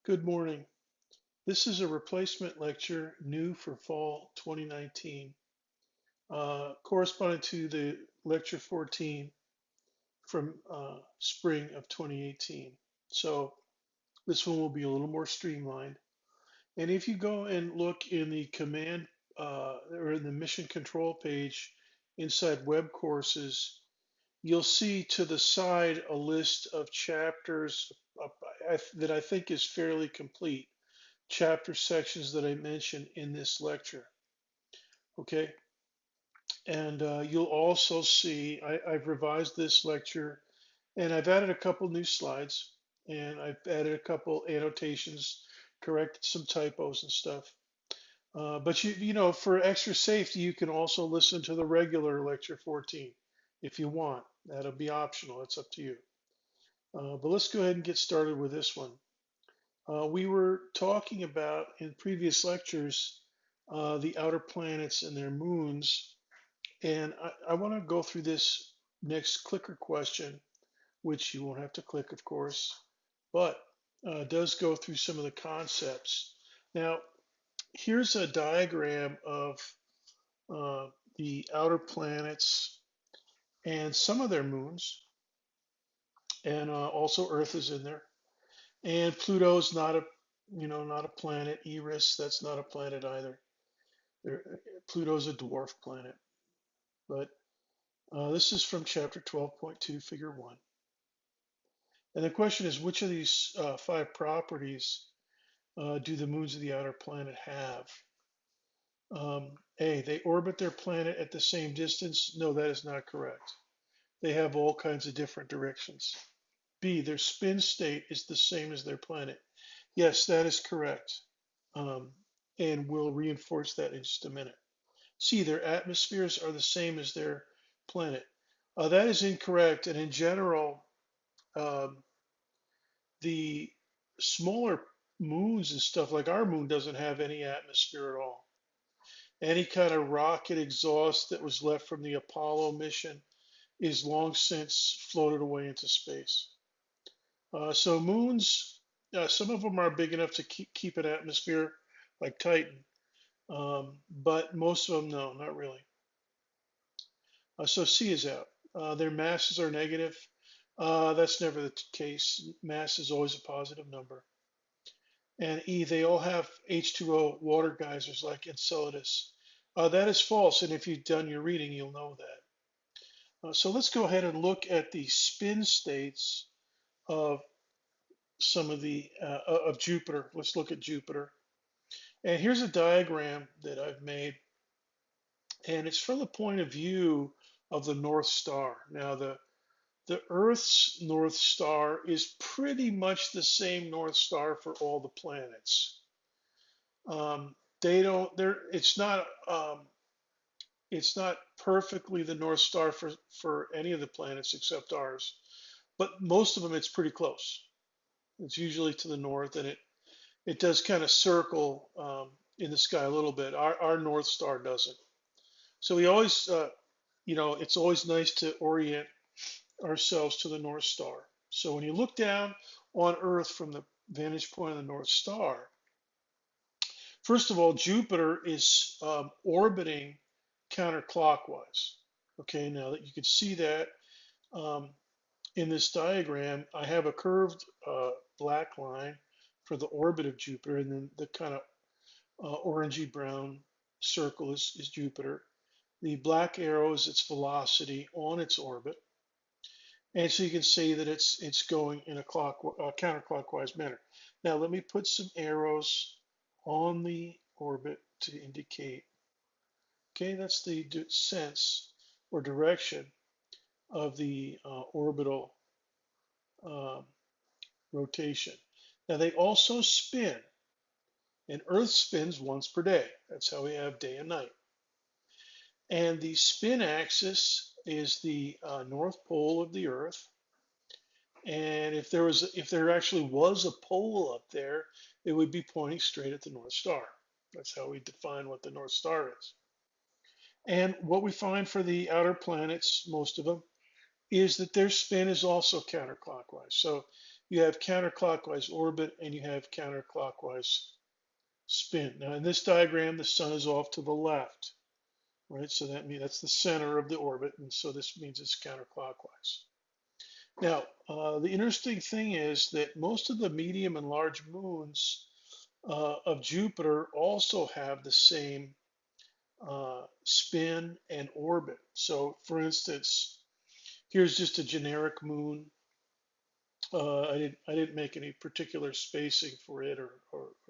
Good morning. This is a replacement lecture new for fall 2019, corresponding to the lecture 14 from spring of 2018. So this one will be a little more streamlined. And if you go and look in the command or in the mission control page inside web courses, you'll see to the side a list of chapters that I think is fairly complete. Chapter sections that I mentioned in this lecture. Okay, and you'll also see I've revised this lecture and I've added a couple new slides and I've added a couple annotations, corrected some typos and stuff. But you know, for extra safety, you can also listen to the regular lecture 14 if you want. That'll be optional. It's up to you. But let's go ahead and get started with this one. We were talking about in previous lectures the outer planets and their moons, and I want to go through this next clicker question, which you won't have to click, of course, but does go through some of the concepts. Now, here's a diagram of the outer planets and some of their moons, and also Earth is in there. And Pluto's not not a planet. Eris, that's not a planet either. Pluto's a dwarf planet. But this is from chapter 12.2, figure 1. And the question is, which of these 5 properties do the moons of the outer planet have? A, they orbit their planet at the same distance. No, that is not correct. They have all kinds of different directions. B, their spin state is the same as their planet. Yes, that is correct. And we'll reinforce that in just a minute. C, their atmospheres are the same as their planet. That is incorrect. And in general, the smaller moons and stuff like our moon doesn't have any atmosphere at all. Any kind of rocket exhaust that was left from the Apollo mission is long since floated away into space. So moons, some of them are big enough to keep an atmosphere, like Titan, but most of them, no, not really. So C is out. Their masses are negative. That's never the case. Mass is always a positive number. And E, they all have H2O water geysers like Enceladus. That is false, and if you've done your reading, you'll know that. So let's go ahead and look at the spin states of some of the of Jupiter. Let's look at Jupiter. And here's a diagram that I've made, and it's from the point of view of the North Star. Now, the Earth's North Star is pretty much the same North Star for all the planets. They don't. It's not perfectly the North Star for any of the planets except ours, but most of them it's pretty close. It's usually to the north, and it does kind of circle in the sky a little bit. Our North Star doesn't. So we always, it's always nice to orient ourselves to the North Star. So when you look down on Earth from the vantage point of the North Star, first of all, Jupiter is orbiting counterclockwise. Okay, now that you can see that in this diagram, I have a curved black line for the orbit of Jupiter, and then the kind of orangey brown circle is Jupiter. The black arrow is its velocity on its orbit. And so you can see that it's going in a counterclockwise manner. Now let me put some arrows on the orbit to indicate. Okay, that's the sense or direction of the orbital rotation. Now they also spin, and Earth spins once per day. That's how we have day and night. And the spin axis is the north pole of the Earth. And if there actually was a pole up there, it would be pointing straight at the North Star. That's how we define what the North Star is. And what we find for the outer planets, most of them, is that their spin is also counterclockwise. So you have counterclockwise orbit and you have counterclockwise spin. Now in this diagram, the sun is off to the left, right? So that means that's the center of the orbit, and so this means it's counterclockwise. Now, the interesting thing is that most of the medium and large moons of Jupiter also have the same spin and orbit. So, for instance, here's just a generic moon. I didn't make any particular spacing for it or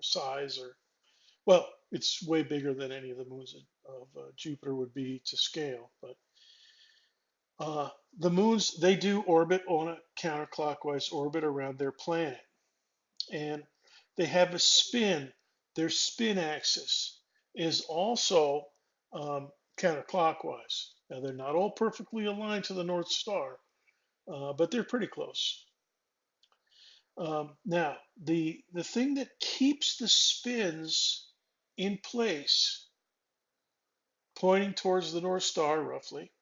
size or well, it's way bigger than any of the moons of Jupiter would be to scale. But the moons, they do orbit on a counterclockwise orbit around their planet, and they have a spin. Their spin axis is also counterclockwise. Now they're not all perfectly aligned to the North Star, but they're pretty close. Now, the thing that keeps the spins in place, pointing towards the North Star roughly,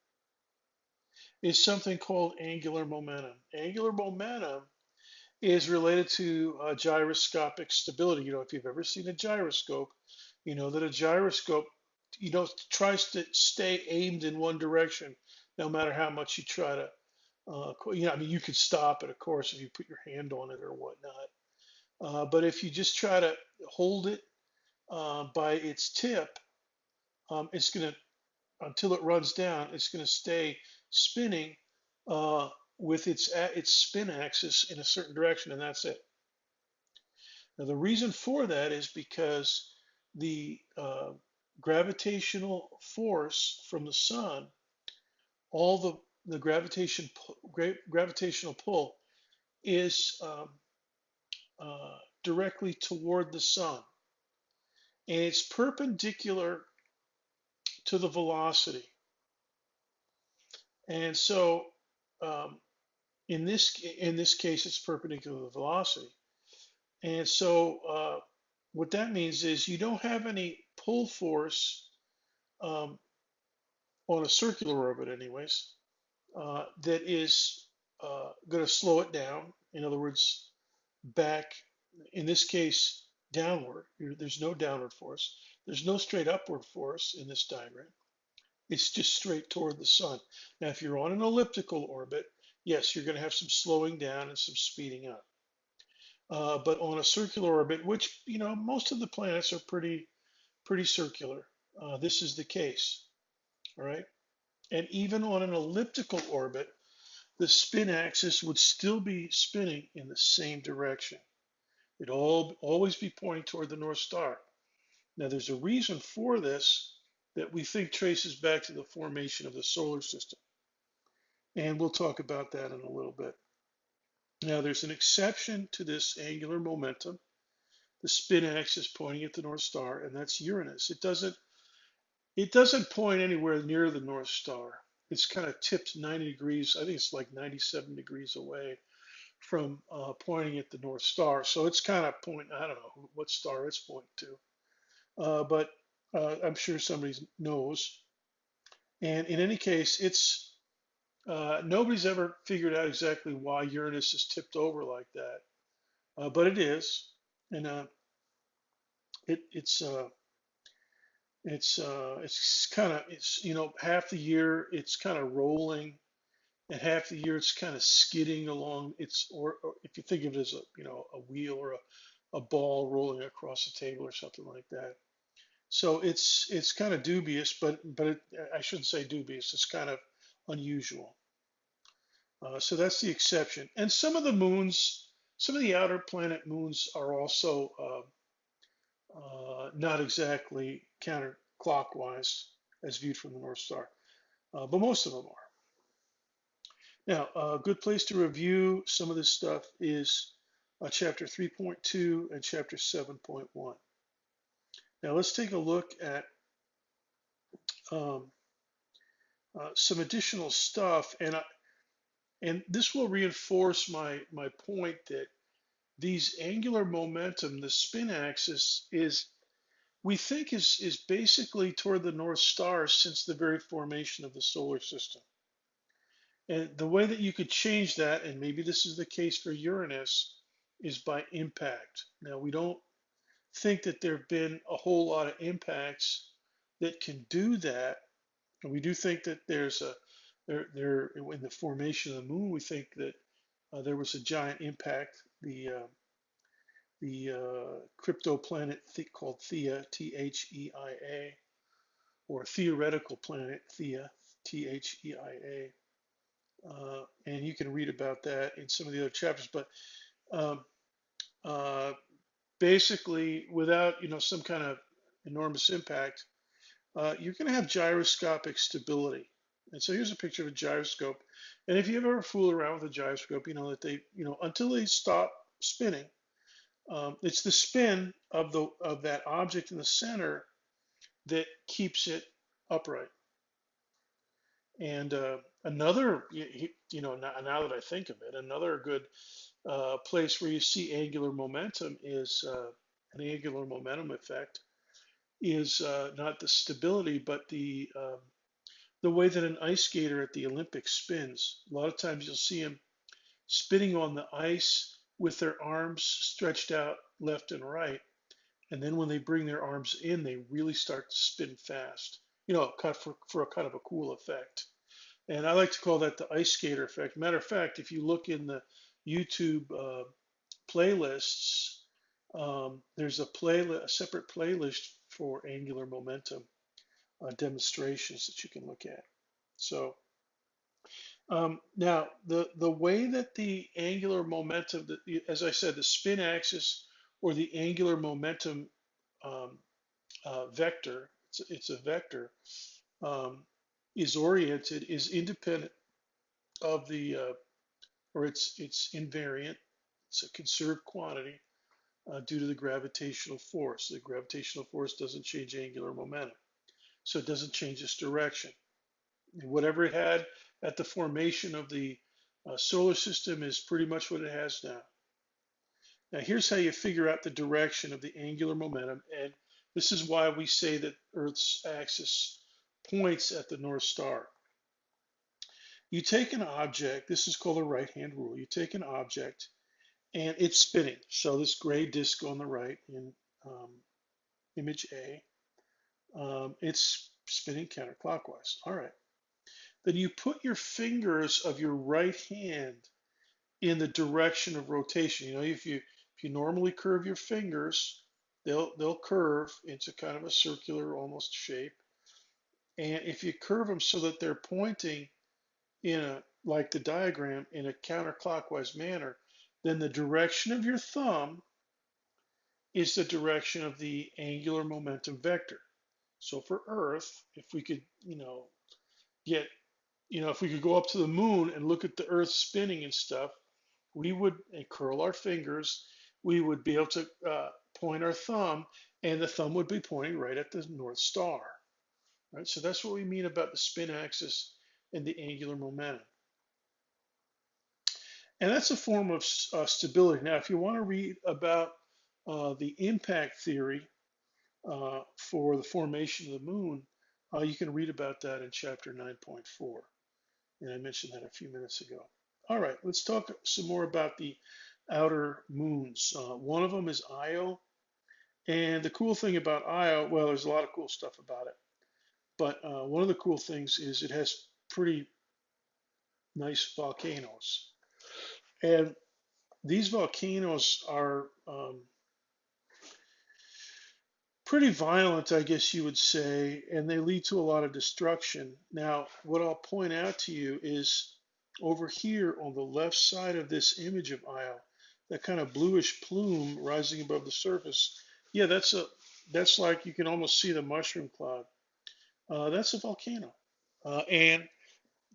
is something called angular momentum. Angular momentum is related to gyroscopic stability. You know, if you've ever seen a gyroscope, you know that a gyroscope, you know, tries to stay aimed in one direction, no matter how much you try to. You know, I mean, you could stop it, of course, if you put your hand on it or whatnot. But if you just try to hold it by its tip, it's going to, until it runs down, it's going to stay spinning with its spin axis in a certain direction, and that's it. Now, the reason for that is because the gravitational force from the sun, all the gravitational pull is directly toward the sun, and it's perpendicular to the velocity. And so, in this case, it's perpendicular to the velocity. And so, what that means is you don't have any pull force um, on a circular orbit, anyways, that is going to slow it down. In other words, back, in this case, downward. There's no downward force. There's no straight upward force in this diagram. It's just straight toward the sun. Now, if you're on an elliptical orbit, yes, you're going to have some slowing down and some speeding up. But on a circular orbit, which, you know, most of the planets are pretty circular, this is the case. All right. And even on an elliptical orbit, the spin axis would still be spinning in the same direction. It'd always be pointing toward the North Star. Now, there's a reason for this that we think traces back to the formation of the solar system. And we'll talk about that in a little bit. Now, there's an exception to this angular momentum, the spin axis pointing at the North Star, and that's Uranus. It doesn't point anywhere near the North Star. It's kind of tipped 90 degrees. I think it's like 97 degrees away from pointing at the North Star. So it's kind of pointing, I don't know what star it's pointing to, but I'm sure somebody knows. And in any case, it's nobody's ever figured out exactly why Uranus is tipped over like that, but it is, and it's kind of, it's, you know, half the year it's kind of rolling, and half the year it's kind of skidding along. Or if you think of it as a, you know, a wheel or a ball rolling across a table or something like that. So it's kind of dubious, but I shouldn't say dubious. It's kind of unusual. So that's the exception. And some of the moons, some of the outer planet moons are also not exactly counterclockwise as viewed from the North Star, but most of them are. Now, a good place to review some of this stuff is chapter 3.2 and chapter 7.1. Now, let's take a look at um, some additional stuff, and this will reinforce my point that these angular momentum, the spin axis, we think is basically toward the North Star since the very formation of the solar system. And the way that you could change that, and maybe this is the case for Uranus, is by impact. Now, we don't think that there have been a whole lot of impacts that can do that. And we do think that there's a there in the formation of the moon. We think that there was a giant impact. The crypto planet called Theia, Theia, or theoretical planet Theia, Theia. And you can read about that in some of the other chapters. But um, uh, basically, without some kind of enormous impact, you're going to have gyroscopic stability. And so here's a picture of a gyroscope. And if you ever fool around with a gyroscope, you know that until they stop spinning, it's the spin of that object in the center that keeps it upright. And another, now that I think of it, another good place where you see angular momentum is an angular momentum effect is not the stability, but the way that an ice skater at the Olympics spins. A lot of times you'll see them spinning on the ice with their arms stretched out left and right. And then when they bring their arms in, they really start to spin fast, for a kind of a cool effect. And I like to call that the ice skater effect. Matter of fact, if you look in the YouTube playlists, there's a separate playlist for angular momentum demonstrations that you can look at. So now the way that the angular momentum, as I said, the spin axis or the angular momentum um, vector, it's a vector, um, is oriented, is independent of or it's invariant. It's a conserved quantity due to the gravitational force. The gravitational force doesn't change angular momentum, so it doesn't change its direction. And whatever it had at the formation of the solar system is pretty much what it has now. Now, here's how you figure out the direction of the angular momentum, and this is why we say that Earth's axis points at the North Star. You take an object, this is called a right-hand rule. You take an object and it's spinning. So this gray disk on the right in um, image A, it's spinning counterclockwise. All right. Then you put your fingers of your right hand in the direction of rotation. If you normally curve your fingers, they'll curve into kind of a circular almost shape. And if you curve them so that they're pointing like the diagram, in a counterclockwise manner, then the direction of your thumb is the direction of the angular momentum vector. So for Earth, if we could, get, if we could go up to the moon and look at the Earth spinning and stuff, we would curl our fingers. We would be able to point our thumb, and the thumb would be pointing right at the North Star. Right. So that's what we mean about the spin axis and the angular momentum. And that's a form of stability. Now, if you want to read about the impact theory for the formation of the moon, you can read about that in chapter 9.4. And I mentioned that a few minutes ago. All right, let's talk some more about the outer moons. One of them is Io. And the cool thing about Io, well, there's a lot of cool stuff about it. But one of the cool things is it has pretty nice volcanoes. And these volcanoes are pretty violent, I guess you would say, and they lead to a lot of destruction. Now, what I'll point out to you is over here on the left side of this image of Io, that kind of bluish plume rising above the surface. Yeah, that's like, you can almost see the mushroom cloud. That's a volcano. And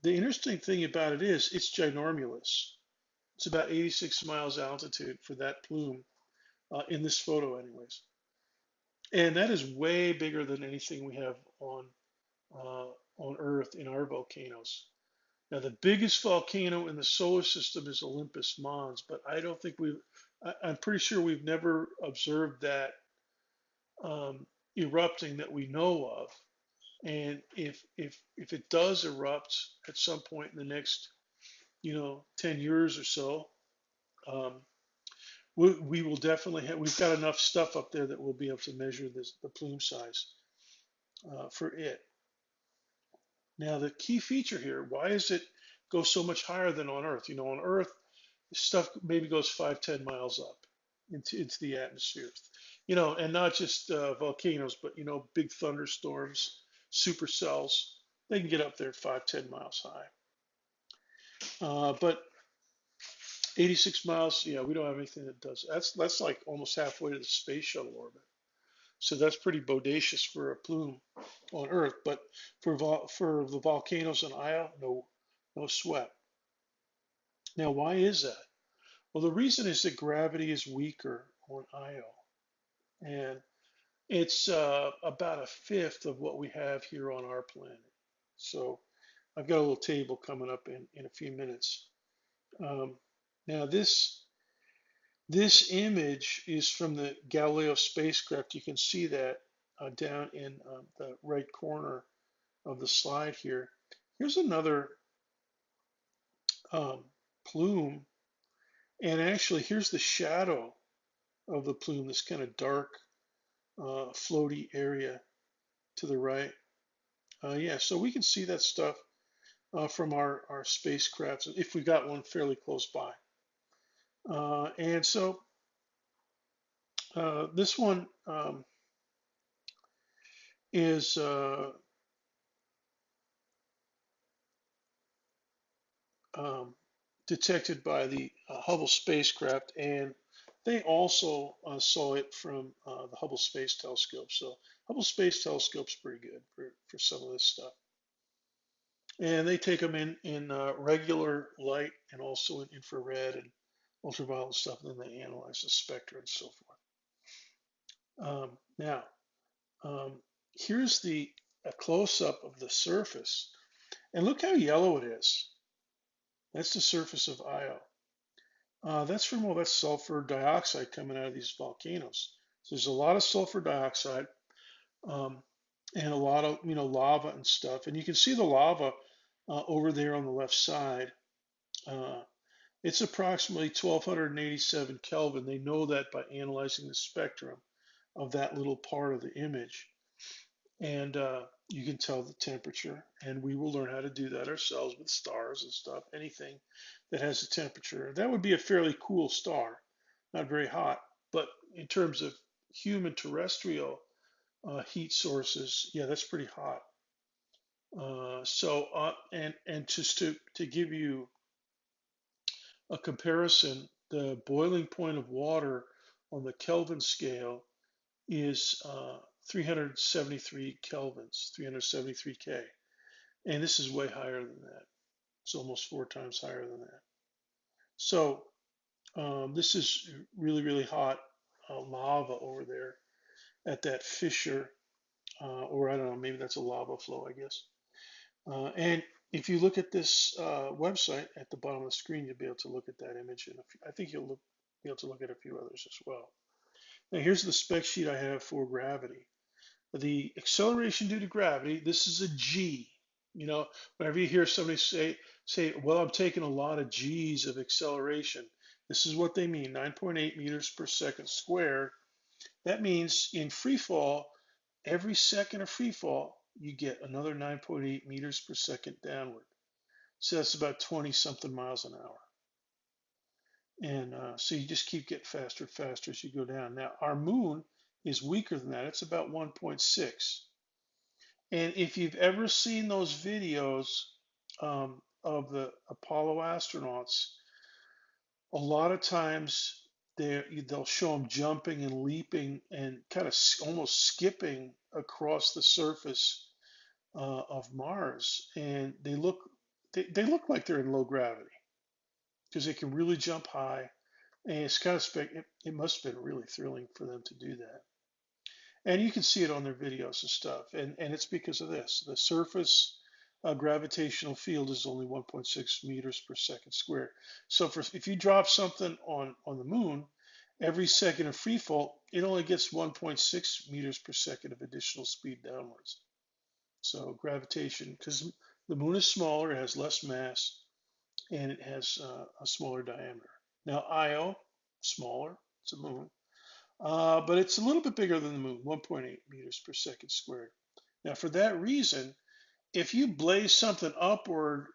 the interesting thing about it is it's ginormous. It's about 86 miles altitude for that plume in this photo, anyways. And that is way bigger than anything we have uh, on Earth in our volcanoes. Now, the biggest volcano in the solar system is Olympus Mons, but I don't think I'm pretty sure we've never observed that erupting that we know of. And if it does erupt at some point in the next 10 years or so, um, we will definitely have, we've got enough stuff up there that we'll be able to measure the plume size for it. Now, the key feature here, why is it go so much higher than on Earth? On Earth, stuff maybe goes 5, 10 miles up into the atmosphere. And not just volcanoes, but big thunderstorms, supercells, they can get up there 5, 10 miles high. But 86 miles, yeah, we don't have anything that does. That's like almost halfway to the space shuttle orbit. So that's pretty bodacious for a plume on Earth. But for the volcanoes on Io, no sweat. Now, why is that? Well, the reason is that gravity is weaker on Io, and it's about a fifth of what we have here on our planet. So I've got a little table coming up in a few minutes. Now this image is from the Galileo spacecraft. You can see that down in the right corner of the slide here. Here's another plume, and actually here's the shadow of the plume, this kind of dark floaty area to the right. Yeah, so we can see that stuff from our spacecrafts if we got one fairly close by. And so this one is detected by the Hubble spacecraft, and they also saw it from the Hubble Space Telescope. So Hubble Space Telescope's pretty good for some of this stuff. And they take them in regular light and also in infrared and ultraviolet stuff, and then they analyze the spectra and so forth. Now, here's a close-up of the surface, and look how yellow it is. That's the surface of Io. That's from all that sulfur dioxide coming out of these volcanoes. So there's a lot of sulfur dioxide and a lot of lava and stuff. And you can see the lava over there on the left side. It's approximately 1287 Kelvin. They know that by analyzing the spectrum of that little part of the image. And you can tell the temperature, and we will learn how to do that ourselves with stars and stuff. Anything that has a temperature, that would be a fairly cool star, not very hot, but in terms of human terrestrial heat sources, yeah, that's pretty hot. And just to give you a comparison, the boiling point of water on the Kelvin scale is 373 kelvins, 373 K. And this is way higher than that. It's almost 4 times higher than that. So this is really, really hot lava over there at that fissure, or I don't know, maybe that's a lava flow, I guess. And if you look at this website at the bottom of the screen, you'll be able to look at that image, and I think you'll be able to look at a few others as well. Now here's the spec sheet I have for gravity. The acceleration due to gravity, this is a G. Whenever you hear somebody say, well, I'm taking a lot of G's of acceleration, this is what they mean, 9.8 meters per second squared. That means in free fall, every second of free fall, you get another 9.8 meters per second downward. So that's about 20 something miles an hour. And so you just keep getting faster and faster as you go down. Now, our moon is weaker than that. It's about 1.6. And if you've ever seen those videos of the Apollo astronauts, a lot of times they'll show them jumping and leaping and kind of almost skipping across the surface of Mars, and they look like they're in low gravity because they can really jump high, and it's kind of it must have been really thrilling for them to do that. And you can see it on their videos and stuff, and it's because of this. The surface gravitational field is only 1.6 meters per second squared. So if you drop something on the moon, every second of free fall, it only gets 1.6 meters per second of additional speed downwards. So gravitation, because the moon is smaller, it has less mass, and it has a smaller diameter. Now Io, smaller, it's a moon, but it's a little bit bigger than the moon, 1.8 meters per second squared. Now for that reason, if you blaze something upward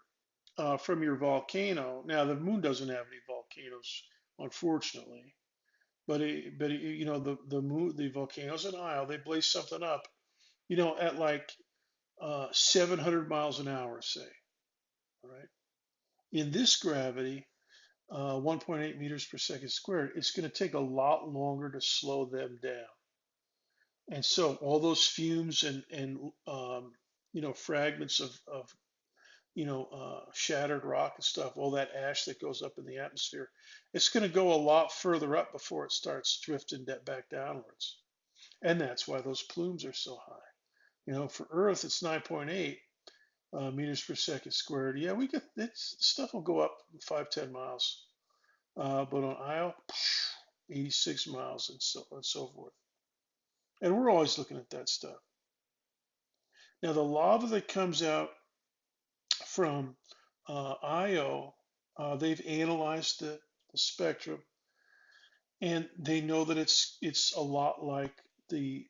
from your volcano, now the moon doesn't have any volcanoes, unfortunately, but you know the moon, the volcanoes in Io, they blaze something up, you know, at like 700 miles an hour, say, all right? In this gravity, 1.8 meters per second squared, it's going to take a lot longer to slow them down. And so all those fumes and you know, fragments of you know, shattered rock and stuff, all that ash that goes up in the atmosphere, it's going to go a lot further up before it starts drifting back downwards. And that's why those plumes are so high. You know, for Earth, it's 9.8 meters per second squared. Yeah, we get it's stuff will go up 5-10 miles, but on Io, 86 miles and so forth. And we're always looking at that stuff. Now, the lava that comes out from Io, they've analyzed the spectrum, and they know that it's a lot like the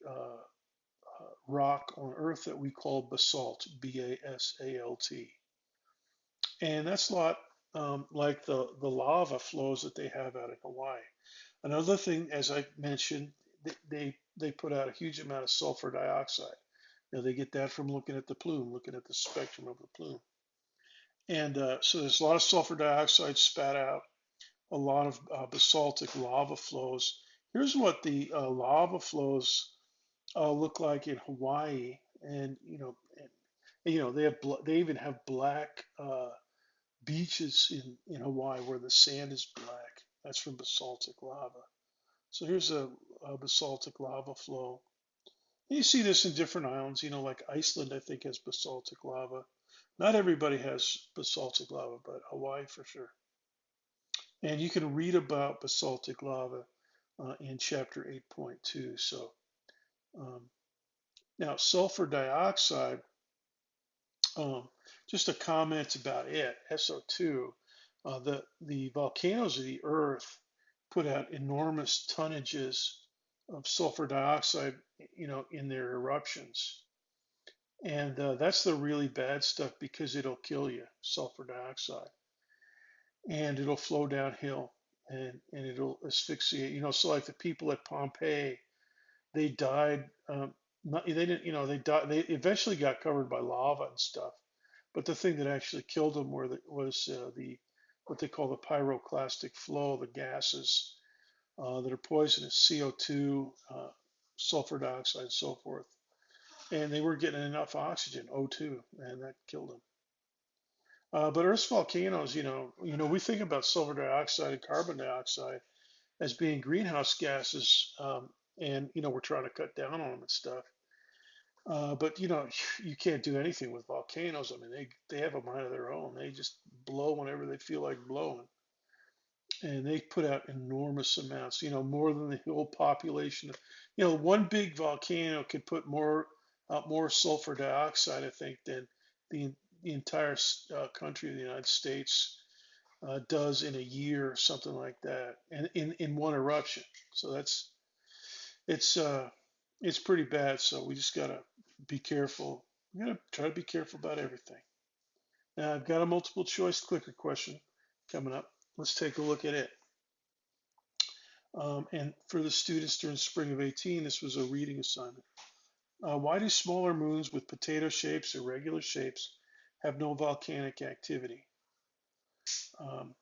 rock on Earth that we call basalt, Basalt, and that's a lot like the lava flows that they have out in Hawaii. Another thing, as I mentioned, they put out a huge amount of sulfur dioxide. Now they get that from looking at the plume, looking at the spectrum of the plume. And so there's a lot of sulfur dioxide spat out, a lot of basaltic lava flows. Here's what the lava flows look like in Hawaii, and you know they even have black beaches in Hawaii where the sand is black. That's from basaltic lava. So here's a basaltic lava flow. And you see this in different islands, you know, like Iceland, I think, has basaltic lava. Not everybody has basaltic lava, but Hawaii for sure. And you can read about basaltic lava in chapter 8.2. So um, now sulfur dioxide, um, just a comment about it, SO2. The volcanoes of the earth put out enormous tonnages of sulfur dioxide, you know, in their eruptions. And that's the really bad stuff because it'll kill you, sulfur dioxide, and it'll flow downhill and it'll asphyxiate. You know, so like the people at Pompeii, they died. Not, they didn't, you know, they died. They eventually got covered by lava and stuff. But the thing that actually killed them was the what they call the pyroclastic flow, the gases that are poisonous, CO2, sulfur dioxide, and so forth. And they were getting enough oxygen, O2, and that killed them. But Earth's volcanoes, we think about sulfur dioxide and carbon dioxide as being greenhouse gases, and we're trying to cut down on them and stuff. But you can't do anything with volcanoes. I mean, they have a mind of their own. They just blow whenever they feel like blowing, and they put out enormous amounts. More than the whole population. One big volcano could put more sulfur dioxide, I think, than the, the entire country of the United States does in a year, or something like that, and in one eruption. So it's uh, it's pretty bad. So we just gotta be careful. We gotta try to be careful about everything. Now I've got a multiple choice clicker question coming up. Let's take a look at it. And for the students during spring of 18, this was a reading assignment. Why do smaller moons with potato shapes or regular shapes have no volcanic activity? Um,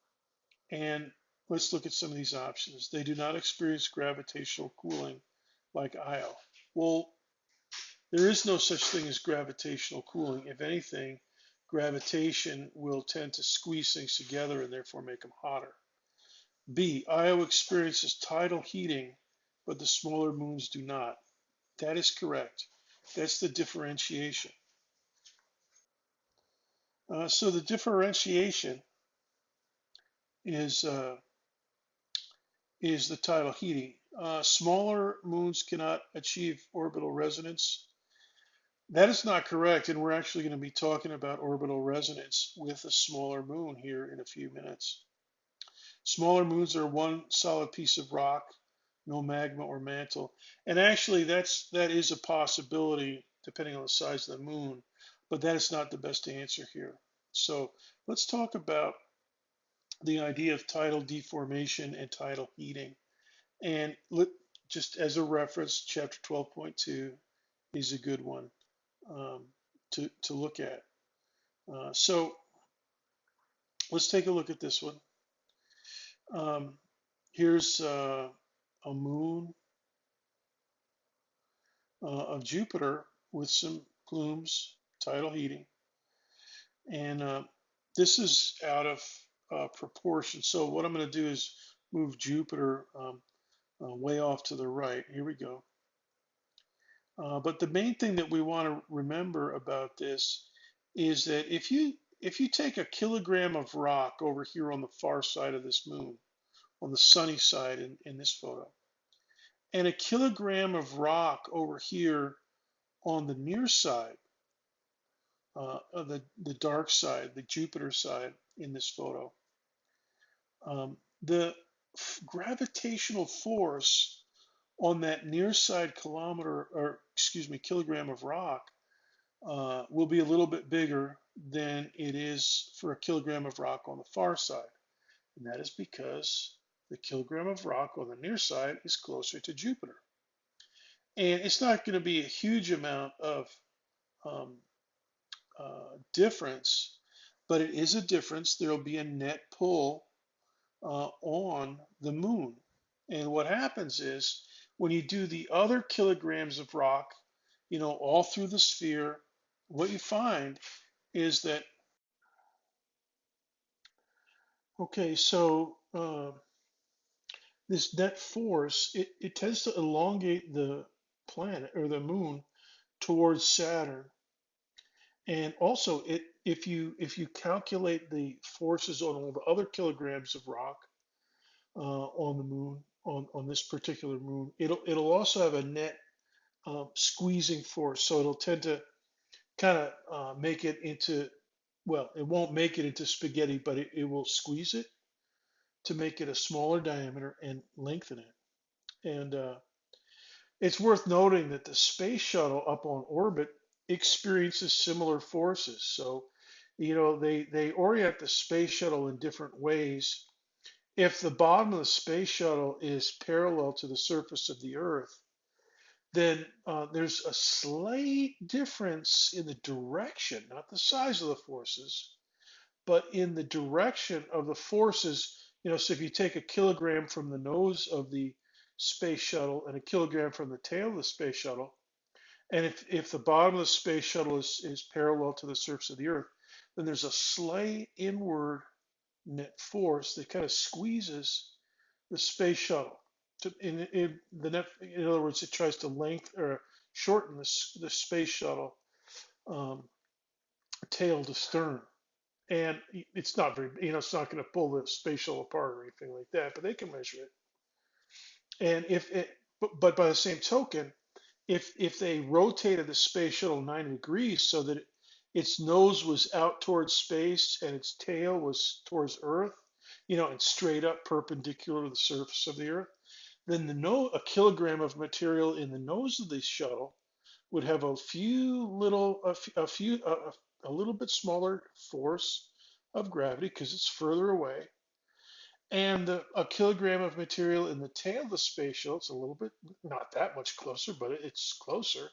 and let's look at some of these options. They do not experience gravitational cooling like Io. Well, there is no such thing as gravitational cooling. If anything, gravitation will tend to squeeze things together and therefore make them hotter. B, Io experiences tidal heating, but the smaller moons do not. That is correct. That's the differentiation. So the differentiation is the tidal heating. Smaller moons cannot achieve orbital resonance That is not correct, and we're actually going to be talking about orbital resonance with a smaller moon here in a few minutes. Smaller moons are one solid piece of rock, no magma or mantle. And actually, that is a possibility depending on the size of the moon, but that is not the best answer here. So let's talk about the idea of tidal deformation and tidal heating. And just as a reference, chapter 12.2 is a good one um, to look at. So let's take a look at this one. Here's a moon of Jupiter with some plumes, tidal heating. And this is out of proportion. So what I'm going to do is move Jupiter way off to the right. Here we go. But the main thing that we want to remember about this is that if you take a kilogram of rock over here on the far side of this moon, on the sunny side in this photo, and a kilogram of rock over here on the near side, of the dark side, the Jupiter side in this photo, the gravitational force on that near side kilometer, or excuse me, kilogram of rock will be a little bit bigger than it is for a kilogram of rock on the far side. And that is because the kilogram of rock on the near side is closer to Jupiter. And it's not going to be a huge amount of um, difference, but it is a difference. There will be a net pull on the moon. And what happens is when you do the other kilograms of rock, all through the sphere, what you find is that, okay, so this net force, it tends to elongate the planet or the moon towards Saturn. And also, if you calculate the forces on all the other kilograms of rock on the moon, on this particular moon, it'll also have a net squeezing force. So it'll tend to kind of make it into, well, it won't make it into spaghetti, but it will squeeze it to make it a smaller diameter and lengthen it. And it's worth noting that the space shuttle up on orbit experiences similar forces. So, they orient the space shuttle in different ways. If the bottom of the space shuttle is parallel to the surface of the Earth, then there's a slight difference in the direction, not the size of the forces, but in the direction of the forces. So if you take a kilogram from the nose of the space shuttle and a kilogram from the tail of the space shuttle, and if the bottom of the space shuttle is parallel to the surface of the Earth, then there's a slight inward net force that kind of squeezes the space shuttle. In other words, it tries to lengthen or shorten the space shuttle tail to stern. And it's not very, it's not going to pull the space shuttle apart or anything like that, but they can measure it. And but by the same token, if they rotated the space shuttle 90 degrees so that its nose was out towards space and its tail was towards Earth, and straight up perpendicular to the surface of the Earth, then a kilogram of material in the nose of the shuttle would have a little bit smaller force of gravity because it's further away. And a kilogram of material in the tail of the space shuttle, it's a little bit, not that much closer, but it's closer.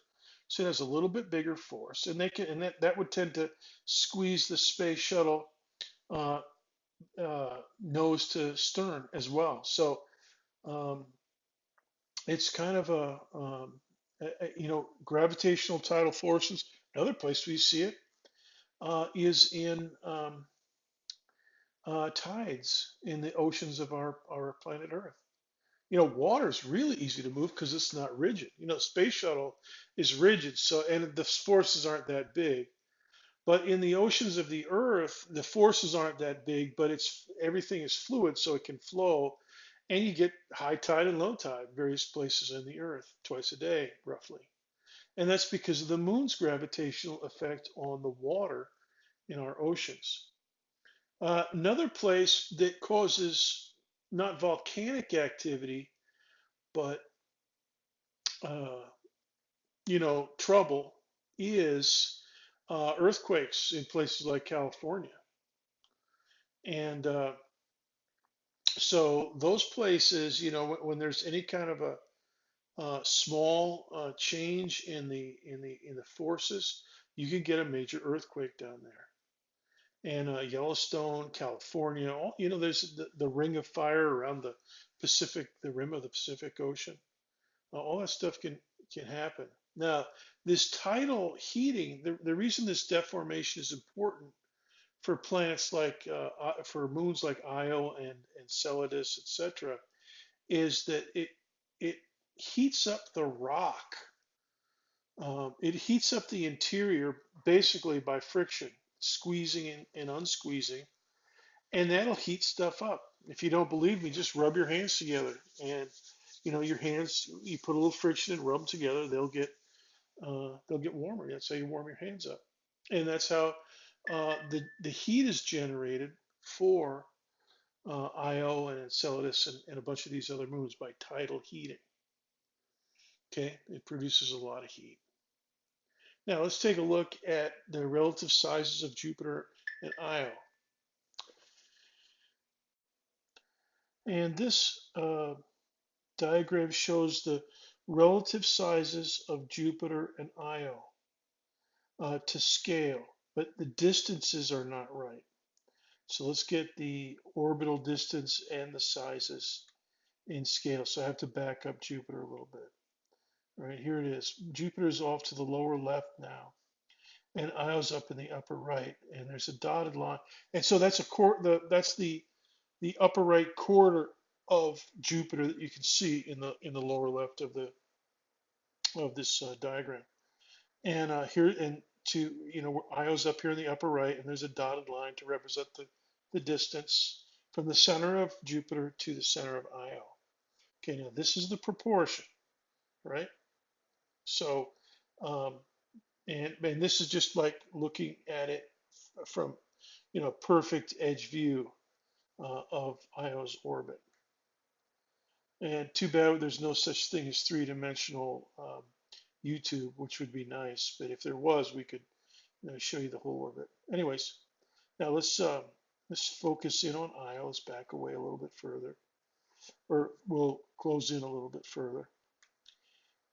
So it has a little bit bigger force, and that would tend to squeeze the space shuttle uh, nose to stern as well. So um, it's kind of gravitational tidal forces. Another place we see it is in tides in the oceans of our planet Earth. Water is really easy to move because it's not rigid. Space shuttle is rigid, so and the forces aren't that big. But in the oceans of the Earth, the forces aren't that big, but everything is fluid, so it can flow, and you get high tide and low tide various places in the Earth twice a day, roughly. And that's because of the moon's gravitational effect on the water in our oceans. Another place that causes not volcanic activity, but uh, trouble is earthquakes in places like California. And so those places, when there's any kind of a small change in the forces, you can get a major earthquake down there. And Yellowstone, California, there's the ring of fire around the rim of the Pacific Ocean. All that stuff can happen. Now, this tidal heating, the reason this deformation is important for planets like for moons like Io and Enceladus, etc., is that it heats up the rock. It heats up the interior basically by friction, squeezing and unsqueezing, and that'll heat stuff up. If you don't believe me, just rub your hands together, and your hands. You put a little friction and rub them together; they'll get warmer. That's how you warm your hands up, and that's how the heat is generated for Io and Enceladus and a bunch of these other moons by tidal heating. Okay, it produces a lot of heat. Now let's take a look at the relative sizes of Jupiter and Io. And this diagram shows the relative sizes of Jupiter and Io to scale, but the distances are not right. So let's get the orbital distance and the sizes in scale. So I have to back up Jupiter a little bit. All right, here it is. Jupiter is off to the lower left now, and Io's up in the upper right, and there's a dotted line. And so that's that's the upper right quarter of Jupiter that you can see in the lower left of this diagram. And here and to Io's up here in the upper right, and there's a dotted line to represent the distance from the center of Jupiter to the center of Io. Okay, now this is the proportion, right? So, um, and this is just like looking at it from perfect edge view of Io's orbit. And too bad there's no such thing as three-dimensional YouTube, which would be nice. But if there was, we could show you the whole orbit. Anyways, now let's focus in on Io. Let's back away a little bit further, or we'll close in a little bit further.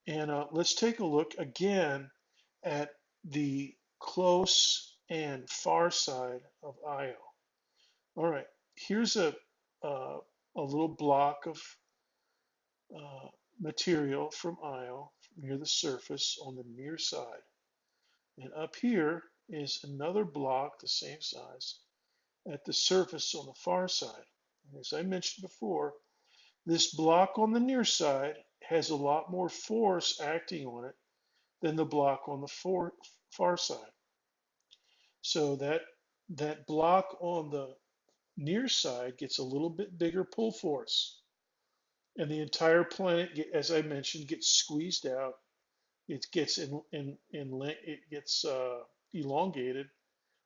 And let's take a look again at the close and far side of Io. All right, here's a little block of material from Io near the surface on the near side. And up here is another block the same size at the surface on the far side. And as I mentioned before, this block on the near side has a lot more force acting on it than the block on the far side. So that block on the near side gets a little bit bigger pull force, and the entire planet, as I mentioned, gets squeezed out. It gets it gets elongated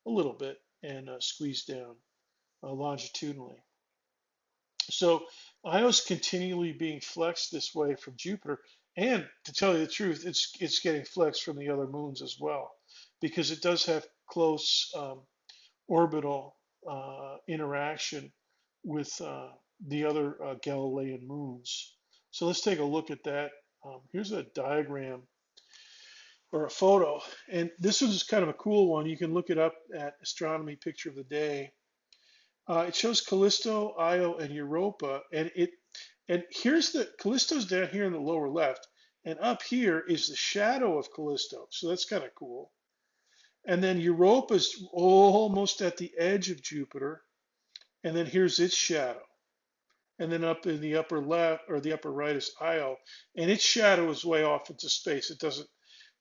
a little bit and squeezed down longitudinally. So Io's continually being flexed this way from Jupiter, and to tell you the truth, it's getting flexed from the other moons as well, because it does have close orbital interaction with the other Galilean moons. So let's take a look at that. Here's a diagram or a photo, and this is kind of a cool one. You can look it up at Astronomy Picture of the Day. It shows Callisto, Io, and Europa, and here's the Callisto's down here in the lower left, and up here is the shadow of Callisto. So that's kind of cool. And then Europa's almost at the edge of Jupiter, and then here's its shadow. And then up in the upper left or the upper right is Io, and its shadow is way off into space.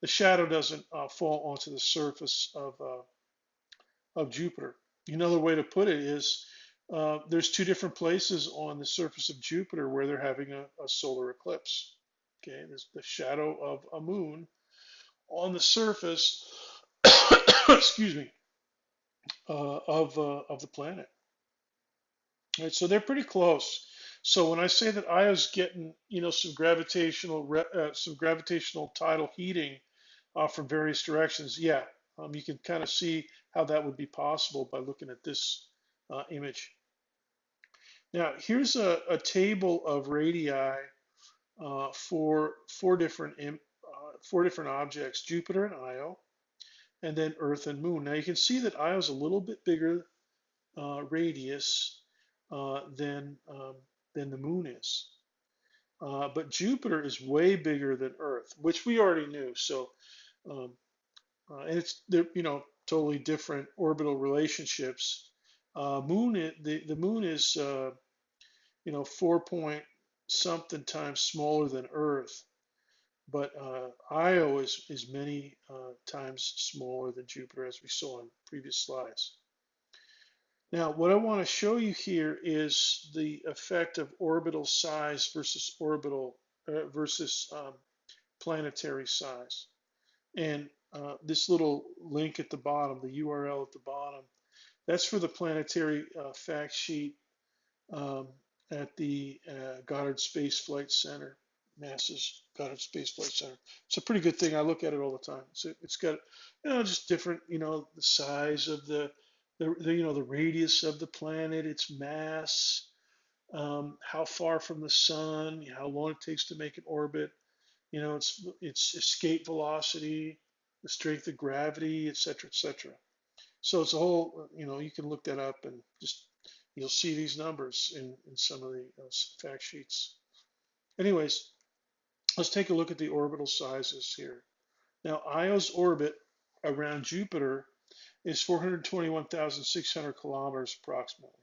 The shadow doesn't fall onto the surface of Jupiter. Another way to put it is there's two different places on the surface of Jupiter where they're having a solar eclipse. Okay, there's the shadow of a moon on the surface, excuse me, of the planet. Right, so they're pretty close. So when I say that Io's getting, some gravitational tidal heating from various directions, yeah, you can kind of see how that would be possible by looking at this image. Now, here's a table of radii for four different objects: Jupiter and Io, and then Earth and Moon. Now you can see that Io's a little bit bigger radius than the Moon is. But Jupiter is way bigger than Earth, which we already knew. So, um, and it's they're totally different orbital relationships. The Moon is 4 point something times smaller than Earth, but Io is many times smaller than Jupiter, as we saw in previous slides. Now, what I want to show you here is the effect of orbital size versus planetary size. And this little link at the bottom, the URL at the bottom, that's for the planetary fact sheet um, at the Goddard Space Flight Center, NASA's Goddard Space Flight Center. It's a pretty good thing. I look at it all the time. It's got just different, the size of the radius of the planet, its mass, how far from the sun, how long it takes to make an orbit, its escape velocity, the strength of gravity, et cetera, et cetera. So it's a whole, you can look that up and just, you'll see these numbers in some of the fact sheets. Anyways, let's take a look at the orbital sizes here. Now, Io's orbit around Jupiter is 421,600 kilometers approximately.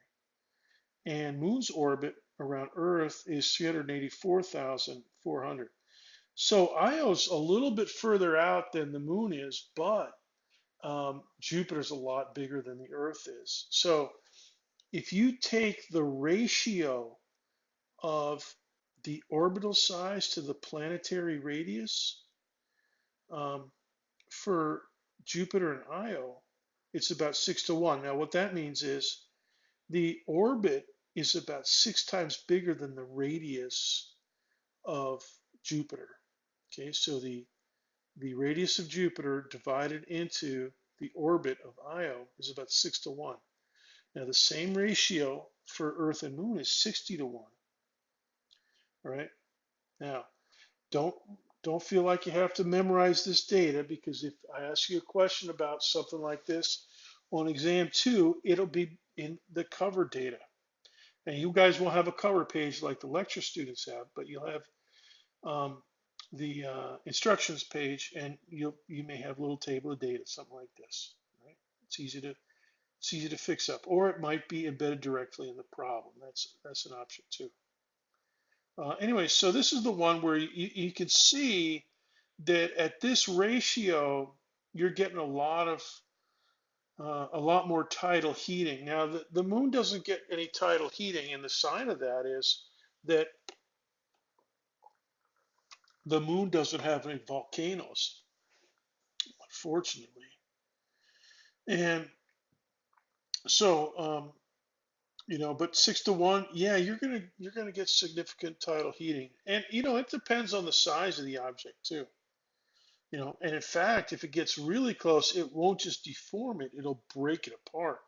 And Moon's orbit around Earth is 384,400. So Io's a little bit further out than the Moon is, but Jupiter's a lot bigger than the Earth is. So if you take the ratio of the orbital size to the planetary radius for Jupiter and Io, it's about 6 to 1. Now, what that means is the orbit is about 6 times bigger than the radius of Jupiter. Okay, so the radius of Jupiter divided into the orbit of Io is about 6 to 1. Now the same ratio for Earth and Moon is 60 to 1. All right. Now don't feel like you have to memorize this data, because if I ask you a question about something like this on exam 2, it'll be in the cover data. And you guys will have a cover page like the lecture students have, but you'll have the instructions page, and you may have a little table of data, something like this. Right? It's easy to fix up, or it might be embedded directly in the problem. That's an option too. Anyway, so this is the one where you can see that at this ratio, you're getting a lot more tidal heating. Now, the Moon doesn't get any tidal heating, and the sign of that is that the Moon doesn't have any volcanoes, unfortunately. And so, but 6 to 1, yeah, you're gonna get significant tidal heating, and it depends on the size of the object too. And in fact, if it gets really close, it won't just deform it; it'll break it apart,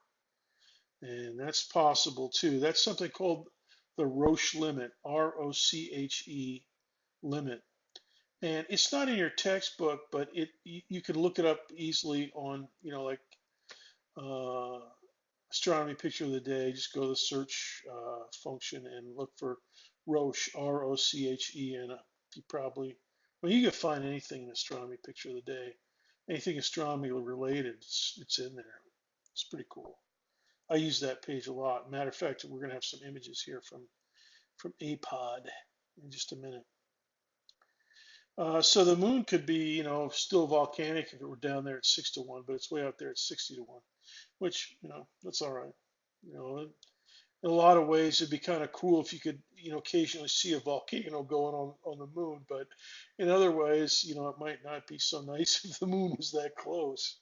and that's possible too. That's something called the Roche limit, ROCHE limit, and it's not in your textbook, but you can look it up easily on like uh, astronomy picture of the day. Just go to the search function and look for Roche, ROCHE, and you probably, well, you can find anything in astronomy picture of the day, anything astronomy related. It's in there. It's pretty cool. I use that page a lot. Matter of fact, we're going to have some images here from APOD in just a minute. So the Moon could be, still volcanic if it were down there at 6 to 1, but it's way out there at 60 to 1, which, that's all right. in a lot of ways, it'd be kind of cool if you could, occasionally see a volcano going on the moon. But in other ways, it might not be so nice if the moon was that close.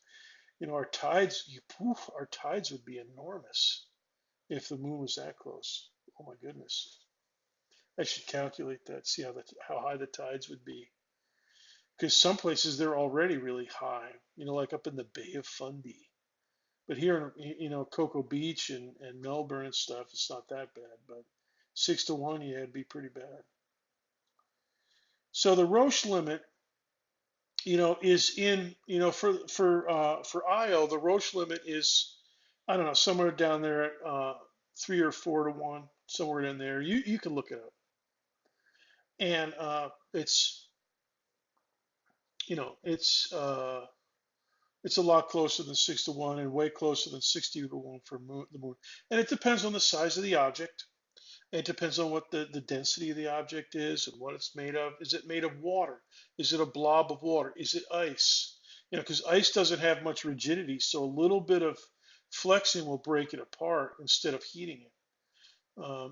Our tides would be enormous if the moon was that close. Oh my goodness. I should calculate that, see how high the tides would be. Because some places they're already really high, like up in the Bay of Fundy. But here in, Cocoa Beach and Melbourne and stuff, it's not that bad. But 6 to 1, yeah, it'd be pretty bad. So the Roche limit, is in, for Io, the Roche limit is, I don't know, somewhere down there at 3 or 4 to 1, somewhere in there. You can look it up, and it's you know it's a lot closer than 6 to 1 and way closer than 60 to 1 for the moon. And it depends on the size of the object. It depends on what the density of the object is and what it's made of. Is it made of water? Is it a blob of water? Is it ice? Because ice doesn't have much rigidity, so a little bit of flexing will break it apart instead of heating it.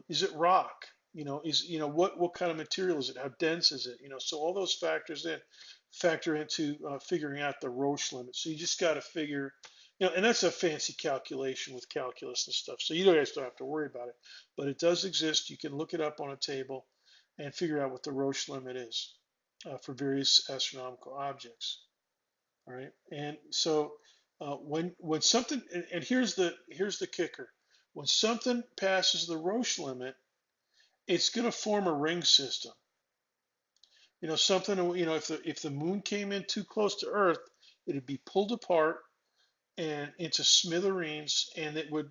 Is it rock? What kind of material is it? How dense is it? So all those factor into figuring out the Roche limit. So you just got to figure, and that's a fancy calculation with calculus and stuff. So you guys don't have to worry about it, but it does exist. You can look it up on a table and figure out what the Roche limit is for various astronomical objects. All right, and so when something, and here's the kicker, when something passes the Roche limit, it's going to form a ring system. Something, if the moon came in too close to Earth, it'd be pulled apart and into smithereens, and it would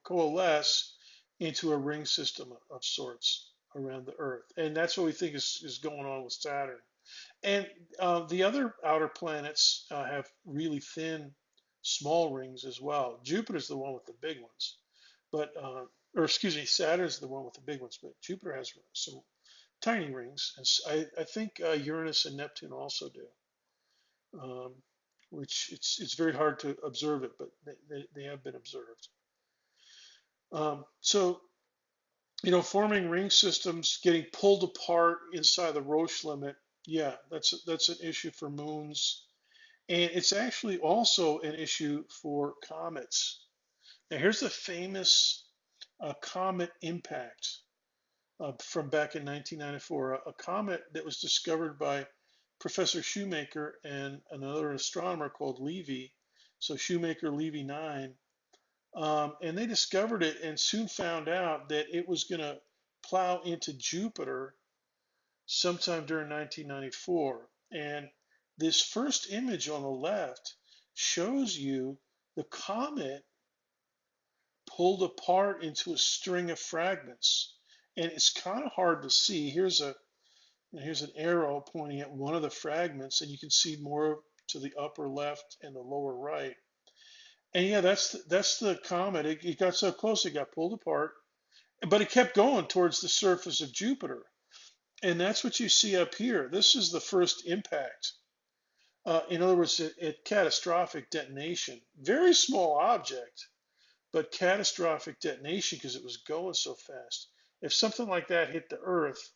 coalesce into a ring system of sorts around the Earth. And that's what we think is going on with Saturn. And the other outer planets have really thin, small rings as well. Jupiter's the one with the big ones, but or excuse me, Saturn's the one with the big ones, but Jupiter has some tiny rings, and I think Uranus and Neptune also do. Um, which it's very hard to observe it, but they have been observed. So forming ring systems, getting pulled apart inside the Roche limit, yeah, that's an issue for moons, and it's actually also an issue for comets. Now here's the famous comet impact from back in 1994, a comet that was discovered by Professor Shoemaker and another astronomer called Levy. So Shoemaker Levy 9. And they discovered it and soon found out that it was going to plow into Jupiter sometime during 1994. And this first image on the left shows you the comet pulled apart into a string of fragments. And it's kind of hard to see. Here's an arrow pointing at one of the fragments, and you can see more to the upper left and the lower right. And yeah, that's the comet. It got so close, it got pulled apart, but it kept going towards the surface of Jupiter. And that's what you see up here. This is the first impact. In other words, at catastrophic detonation. Very small object, but catastrophic detonation because it was going so fast. If something like that hit the Earth,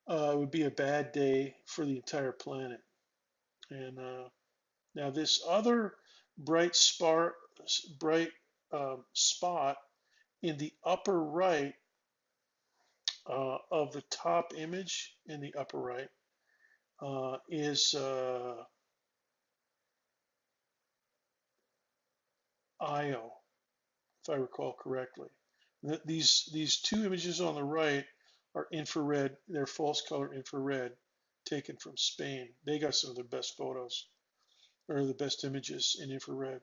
it would be a bad day for the entire planet. And now this other bright spot in the upper right of the top image in the upper right is Io, if I recall correctly. These two images on the right are infrared. They're false color infrared taken from Spain. They got some of the best photos or the best images in infrared.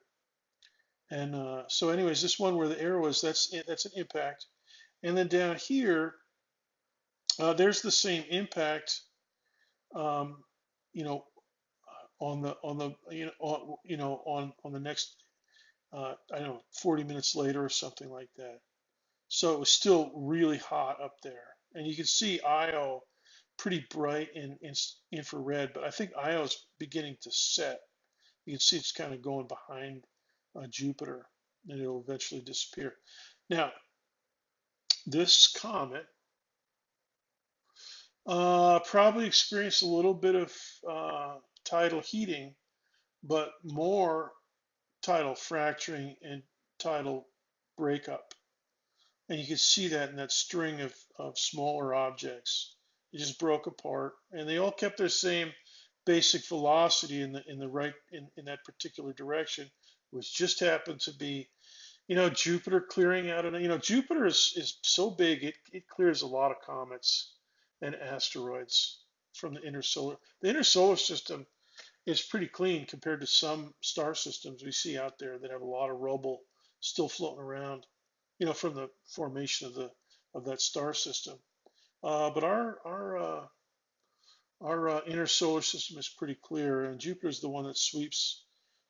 And so anyways, this one where the arrow is, that's an impact. And then down here, there's the same impact, um, you know, on the on the next I don't know 40 minutes later or something like that. So it was still really hot up there, and you can see Io pretty bright in infrared, but I think Io is beginning to set. You can see it's kind of going behind Jupiter. and it'll eventually disappear. Now, this comet probably experienced a little bit of tidal heating, but more tidal fracturing and tidal breakup. And you can see that in that string of smaller objects. It just broke apart, and they all kept their same basic velocity in the right in that particular direction, which just happened to be, Jupiter clearing out. And Jupiter is so big, it clears a lot of comets and asteroids from the inner solar. The inner solar system is pretty clean compared to some star systems we see out there that have a lot of rubble still floating around, from the formation of that star system. But our inner solar system is pretty clear, and Jupiter is the one that sweeps.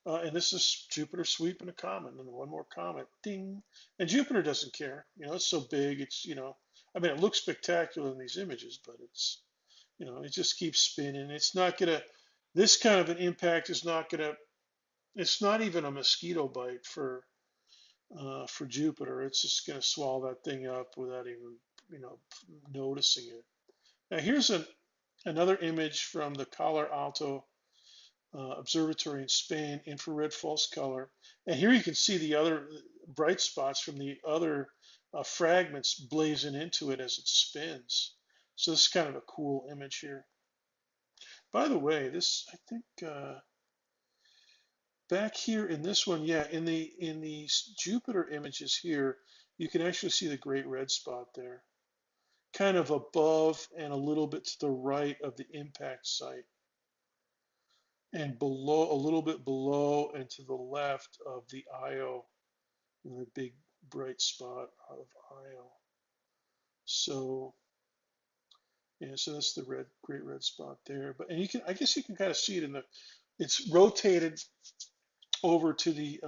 And this is Jupiter sweeping a comet, and one more comet, ding. And Jupiter doesn't care. It's so big. I mean, it looks spectacular in these images, but it just keeps spinning. It's not gonna. This kind of an impact is not gonna. It's not even a mosquito bite for Jupiter. It's just gonna swallow that thing up without even, noticing it. Now here's another image from the Calar Alto Observatory in Spain, infrared false color. And here you can see the other bright spots from the other fragments blazing into it as it spins. So this is kind of a cool image here. By the way, I think back here in this one, yeah, in these Jupiter images here, you can actually see the great red spot there, kind of above and a little bit to the right of the impact site, and below, a little bit below and to the left of the Io, the big bright spot of Io. So yeah, so that's the great red spot there. But and I guess you can kind of see it it's rotated over to the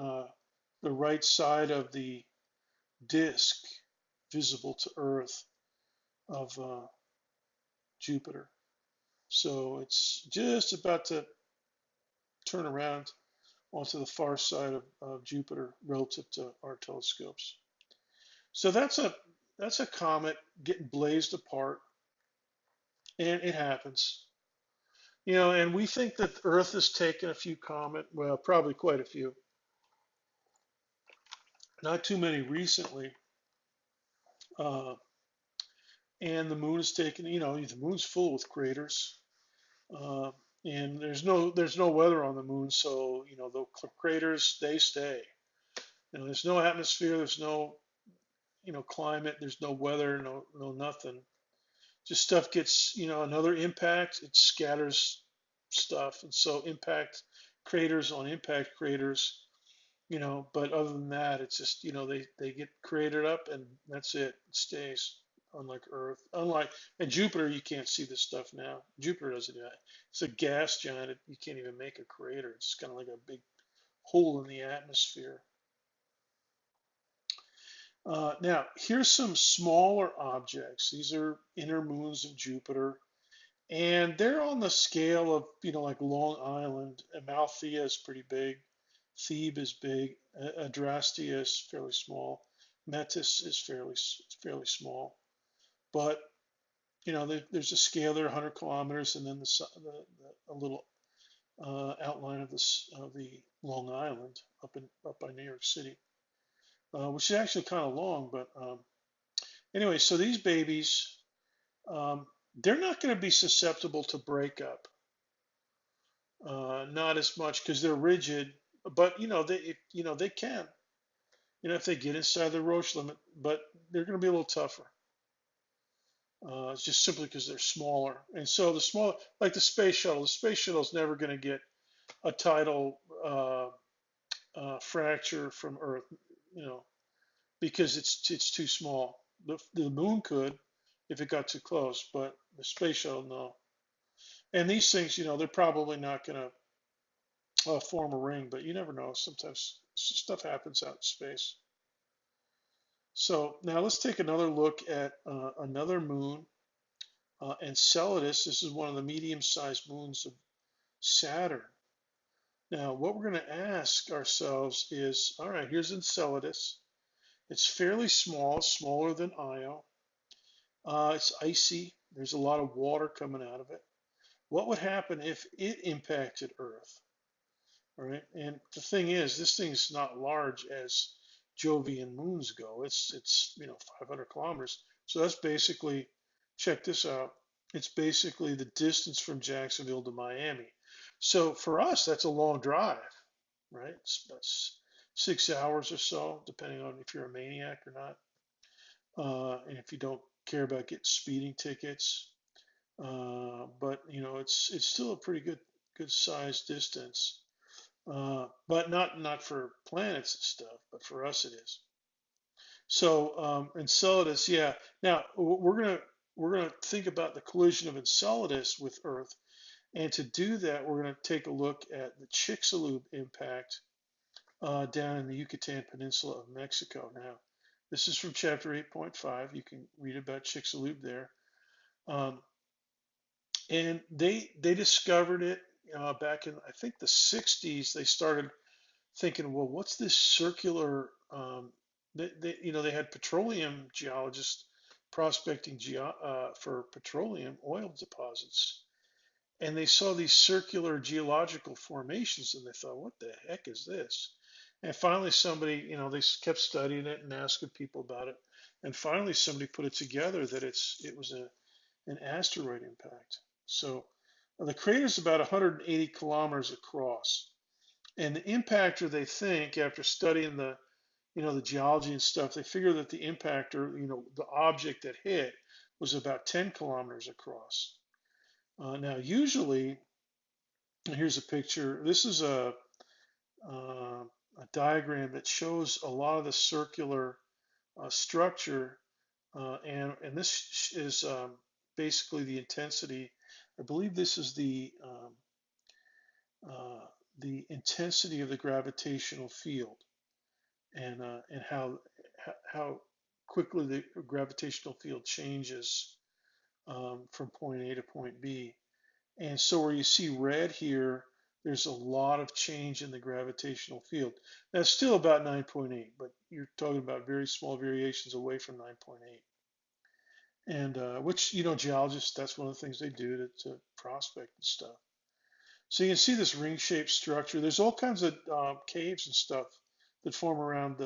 right side of the disk visible to Earth of Jupiter. So it's just about to turn around onto the far side of Jupiter relative to our telescopes. So that's a comet getting blazed apart, and it happens. And we think that Earth has taken a few well, probably quite a few, not too many recently. Uh, and the moon is taken, the moon's full with craters. Uh, and there's no weather on the moon, so the craters, they stay. There's no atmosphere, there's no climate, there's no weather, no nothing. Just stuff gets, another impact, it scatters stuff, and so impact craters on impact craters, but other than that, it's just, they get created up, and that's it. It stays. Unlike Earth, and Jupiter, you can't see this stuff now. Jupiter doesn't do that. It's a gas giant. You can't even make a crater. It's kind of like a big hole in the atmosphere. Now, here's some smaller objects. These are inner moons of Jupiter, and they're on the scale of, like Long Island. Amalthea is pretty big. Thebe is big. Adrastea is fairly small. Metis is fairly small. But there's a scale there, 100 kilometers, and then a little outline of the Long Island up by New York City, which is actually kind of long. But anyway, so these babies, they're not going to be susceptible to breakup, not as much because they're rigid. But they can, if they get inside the Roche limit, but they're going to be a little tougher. It's just simply because they're smaller. And so like the space shuttle is never going to get a tidal fracture from Earth, because it's too small. The moon could if it got too close, but the space shuttle, no. And these things, they're probably not going to form a ring, but you never know. Sometimes stuff happens out in space. So now let's take another look at another moon. Enceladus, this is one of the medium-sized moons of Saturn. Now, what we're going to ask ourselves is, all right, here's Enceladus. It's fairly small, smaller than Io. It's icy. There's a lot of water coming out of it. What would happen if it impacted Earth? All right, and the thing is, this thing's not large as Jovian moons go. It's 500 kilometers. So that's basically, check this out. It's basically the distance from Jacksonville to Miami. So for us, that's a long drive, right? That's 6 hours or so, depending on if you're a maniac or not, and if you don't care about getting speeding tickets. But it's still a pretty good sized distance. But not for planets and stuff, but for us it is. So Enceladus, yeah. Now we're gonna think about the collision of Enceladus with Earth, and to do that, we're gonna take a look at the Chicxulub impact down in the Yucatan Peninsula of Mexico. Now, this is from chapter 8.5. You can read about Chicxulub there. Um, and they discovered it back in, I think, the 60s. They started thinking, well, what's this circular? They had petroleum geologists prospecting for petroleum oil deposits, and they saw these circular geological formations, and they thought, what the heck is this? And finally, somebody, they kept studying it and asking people about it, and finally, somebody put it together that it was an asteroid impact. So the crater is about 180 kilometers across. And the impactor, they think, after studying the geology and stuff, they figure that the impactor, the object that hit, was about 10 kilometers across. Now, usually, here's a picture. This is a diagram that shows a lot of the circular structure, and this is basically the intensity. I believe this is the intensity of the gravitational field, and how quickly the gravitational field changes from point A to point B. And so where you see red here, there's a lot of change in the gravitational field. That's still about 9.8, but you're talking about very small variations away from 9.8. And which, geologists, that's one of the things they do to prospect and stuff. So you can see this ring-shaped structure. There's all kinds of caves and stuff that form around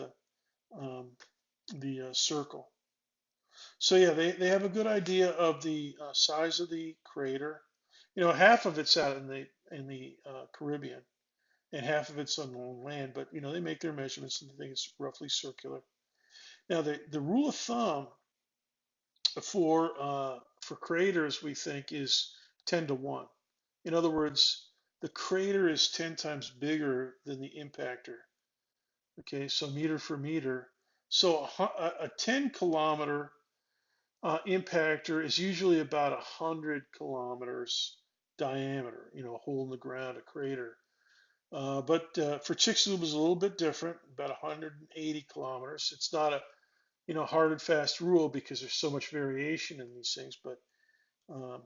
the circle. So yeah, they have a good idea of the size of the crater. Half of it's out in the Caribbean, and half of it's on land. But they make their measurements and they think it's roughly circular. Now the rule of thumb for craters, we think, is 10 to 1. In other words, the crater is 10 times bigger than the impactor. Okay, so meter for meter. So a 10 kilometer impactor is usually about 100 kilometers diameter, a hole in the ground, a crater. But for Chicxulub is a little bit different, about 180 kilometers. It's not a hard and fast rule because there's so much variation in these things. Um,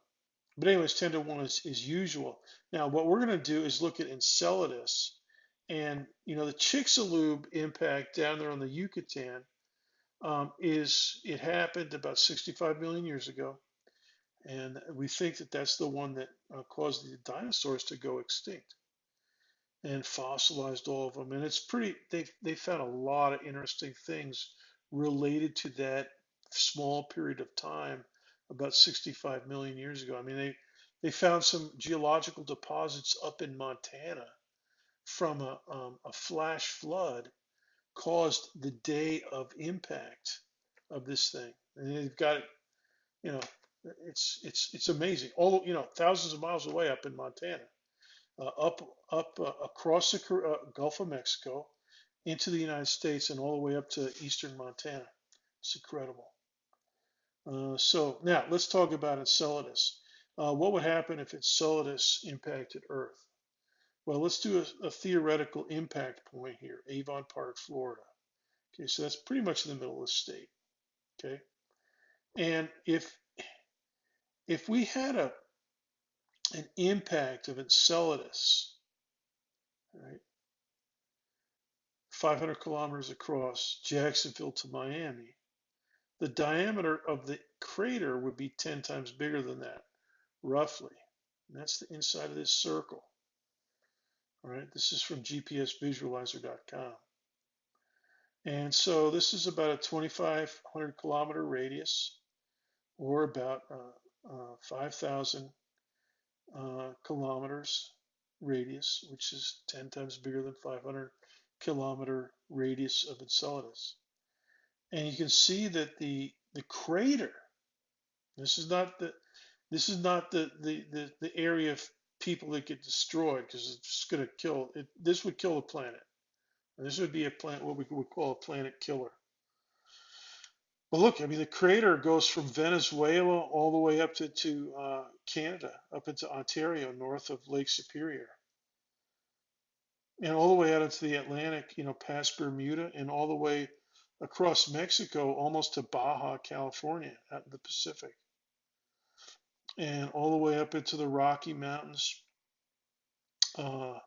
but anyways, 10 to 1 is usual. Now, what we're going to do is look at Enceladus. And, the Chicxulub impact down there on the Yucatan it happened about 65 million years ago. And we think that that's the one that caused the dinosaurs to go extinct and fossilized all of them. And it's they found a lot of interesting things related to that small period of time about 65 million years ago. I mean, they found some geological deposits up in Montana from a flash flood caused the day of impact of this thing. And they've got it, you know, it's amazing. All thousands of miles away up in Montana, up across the Gulf of Mexico, into the United States, and all the way up to eastern Montana. It's incredible. So now let's talk about Enceladus. What would happen if Enceladus impacted Earth? Well, let's do a theoretical impact point here, Avon Park, Florida. Okay, so that's pretty much in the middle of the state. Okay, and if we had an impact of Enceladus right? 500 kilometers across Jacksonville to Miami. The diameter of the crater would be 10 times bigger than that, roughly. And that's the inside of this circle. All right, this is from gpsvisualizer.com. And so this is about a 2,500 kilometer radius, or about 5,000 kilometers radius, which is 10 times bigger than 500 kilometer radius of Enceladus. And you can see that the crater, this is not the area of people that get destroyed, because it's just going to kill it. This would kill the planet. And this would be a planet, what we would call a planet killer. Well, look, I mean, the crater goes from Venezuela all the way up to Canada, up into Ontario, north of Lake Superior, and all the way out into the Atlantic, past Bermuda, and all the way across Mexico, almost to Baja, California, out in the Pacific, and all the way up into the Rocky Mountains uh,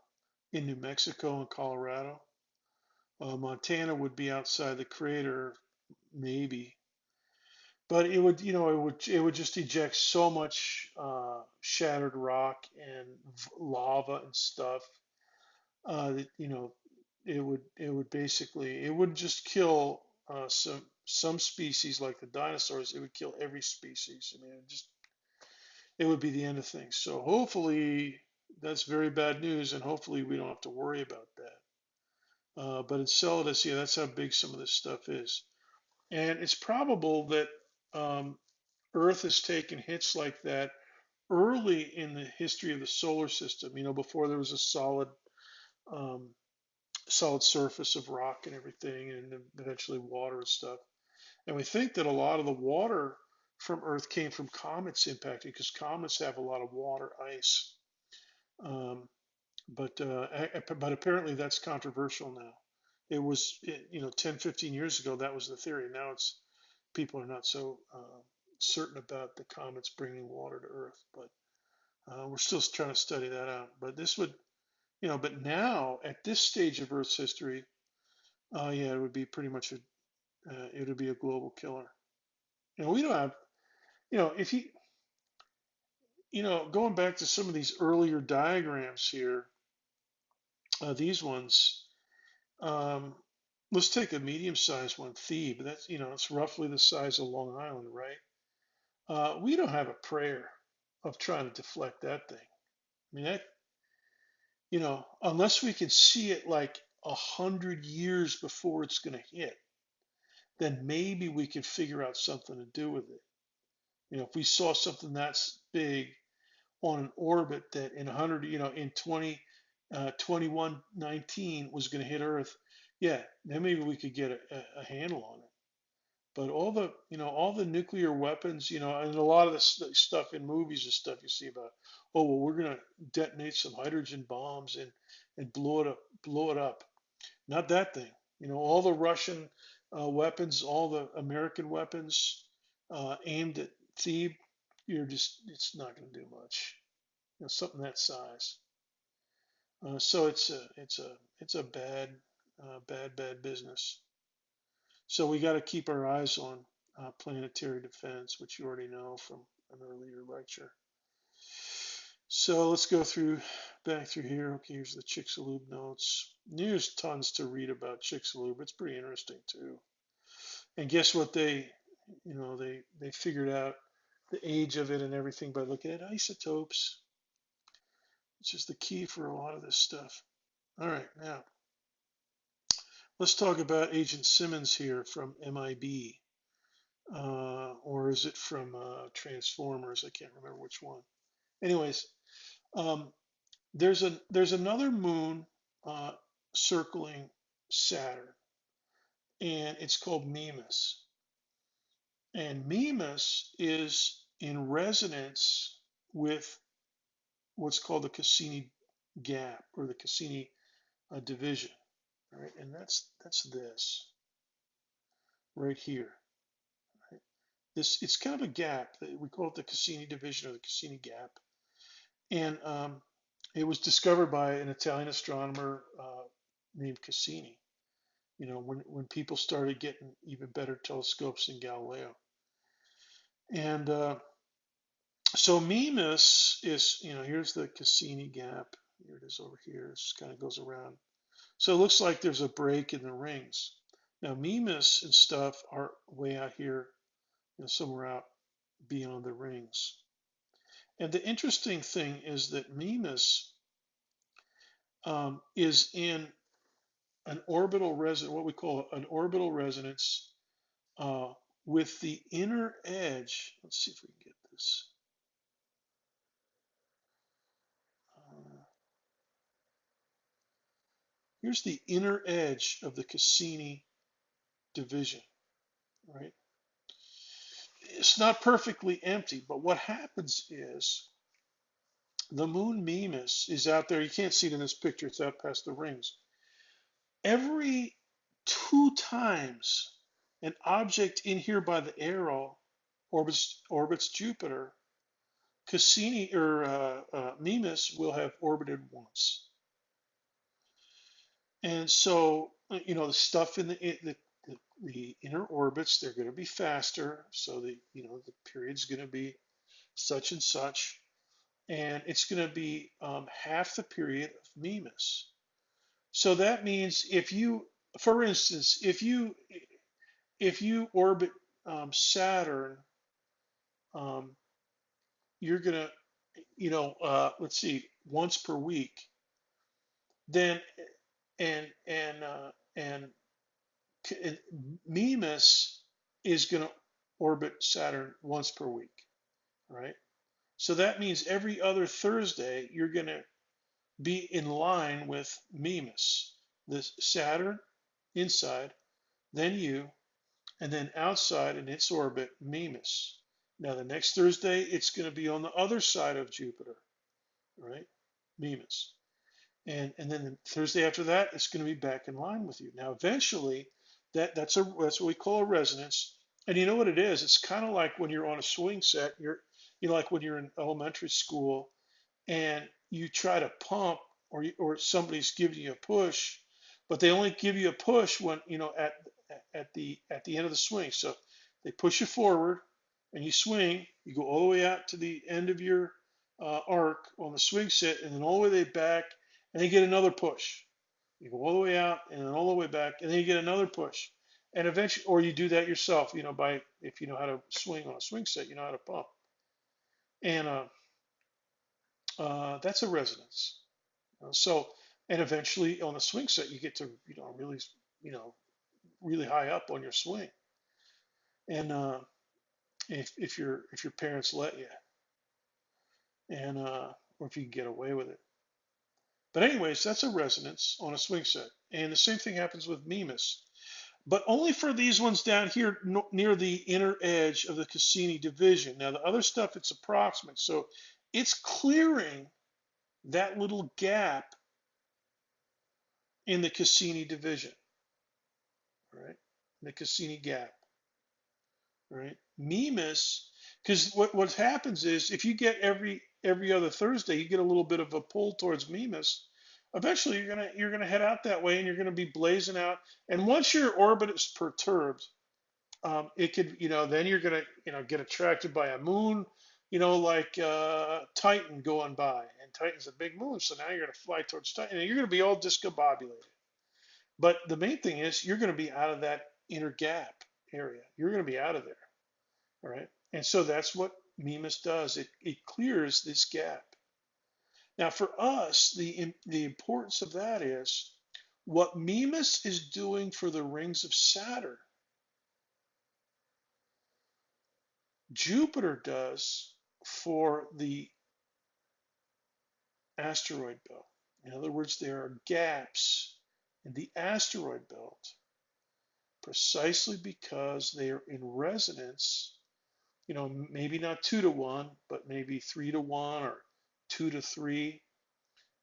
in New Mexico and Colorado. Montana would be outside the crater, maybe, but it would just eject so much shattered rock and lava and stuff that it would basically, it wouldn't just kill some species like the dinosaurs. It would kill every species. I mean, it would be the end of things. So hopefully that's very bad news, and hopefully we don't have to worry about that. But Enceladus, yeah, that's how big some of this stuff is. And it's probable that um, Earth has taken hits like that early in the history of the solar system, before there was a um, solid surface of rock and everything, and then eventually water and stuff. And we think that a lot of the water from Earth came from comets impacting, because comets have a lot of water ice. Um, but apparently that's controversial now. It was, 10, 15 years ago, that was the theory. Now people are not so certain about the comets bringing water to Earth, but we're still trying to study that out. But this would, but now at this stage of Earth's history, yeah, it would be pretty much it would be a global killer. We don't have, if going back to some of these earlier diagrams here, these ones, um, let's take a medium-sized one, Thebe. That's, it's roughly the size of Long Island, right? We don't have a prayer of trying to deflect that thing. I mean, unless we can see it like 100 years before it's going to hit, then maybe we can figure out something to do with it. If we saw something that's big on an orbit that in 100, in 2119 was going to hit Earth, yeah, then maybe we could get a handle on it. But all the nuclear weapons, and a lot of the stuff in movies and stuff you see about, oh well, we're going to detonate some hydrogen bombs and blow it up. Not that thing. All the Russian weapons, all the American weapons aimed at Thebe, it's not going to do much. Something that size. So it's a bad business. So we got to keep our eyes on planetary defense, which you already know from an earlier lecture. So let's go back through here. Okay, here's the Chicxulub notes. There's tons to read about Chicxulub. It's pretty interesting too. And guess what they figured out the age of it and everything by looking at isotopes, which is the key for a lot of this stuff. All right, now let's talk about Agent Simmons here from MIB. Or is it from Transformers? I can't remember which one. Anyways, um, there's another moon circling Saturn, and it's called Mimas. And Mimas is in resonance with what's called the Cassini gap, or the Cassini division. All right, and that's this right here. Right? It's kind of a gap. We call it the Cassini division or the Cassini gap. And It was discovered by an Italian astronomer named Cassini. When people started getting even better telescopes than Galileo. And so Mimas is, here's the Cassini gap. Here it is over here. It just kind of goes around. So it looks like there's a break in the rings. Now Mimas and stuff are way out here, somewhere out beyond the rings. And the interesting thing is that Mimas is in an orbital resonance, what we call an orbital resonance, uh, with the inner edge. Let's see if we can get this. Here's the inner edge of the Cassini division, right? It's not perfectly empty, but what happens is the moon Mimas is out there. You can't see it in this picture, it's out past the rings. Every 2 times an object in here by the arrow orbits Jupiter, Cassini or Mimas will have orbited once. And so, the stuff in the inner orbits, they're going to be faster. So the period's going to be such and such, and it's going to be half the period of Mimas. So that means for instance, if you orbit Saturn, um, you're going to, let's see, once per week, then and Mimas is going to orbit Saturn once per week, right? So that means every other Thursday you're going to be in line with Mimas. This Saturn inside, then you, and then outside in its orbit, Mimas. Now the next Thursday it's going to be on the other side of Jupiter, right? Mimas. And then the Thursday after that, it's going to be back in line with you. Now, eventually, that's what we call a resonance. And you know what it is? It's kind of like when you're on a swing set. Like when you're in elementary school and you try to pump, or somebody's giving you a push, but they only give you a push when at the end of the swing. So they push you forward, and you swing. You go all the way out to the end of your arc on the swing set, and then all the way back, and then you get another push. You go all the way out, and then all the way back, and then you get another push. And eventually, or you do that yourself, if you know how to swing on a swing set, you know how to pump. And that's a resonance. So, and eventually on the swing set, you get to, really, you know, really high up on your swing. And if your parents let you, and or if you can get away with it. But anyways, that's a resonance on a swing set. And the same thing happens with Mimas, but only for these ones down here near the inner edge of the Cassini division. Now the other stuff, it's approximate, so it's clearing that little gap in the Cassini division, right? The Cassini gap, right? Mimas, because what happens is if you get every other Thursday, you get a little bit of a pull towards Mimas. Eventually, you're gonna head out that way, and you're gonna be blazing out. And once your orbit is perturbed, it could, then you're gonna, get attracted by a moon, like Titan going by, and Titan's a big moon, so now you're gonna fly towards Titan, and you're gonna be all discombobulated. But the main thing is you're gonna be out of that inner gap area. You're gonna be out of there, all right? And so that's what Mimas does. It clears this gap. Now for us, the importance of that is what Mimas is doing for the rings of Saturn, Jupiter does for the asteroid belt. In other words, there are gaps in the asteroid belt precisely because they are in resonance, maybe not 2 to 1, but maybe 3 to 1 or 2 to 3,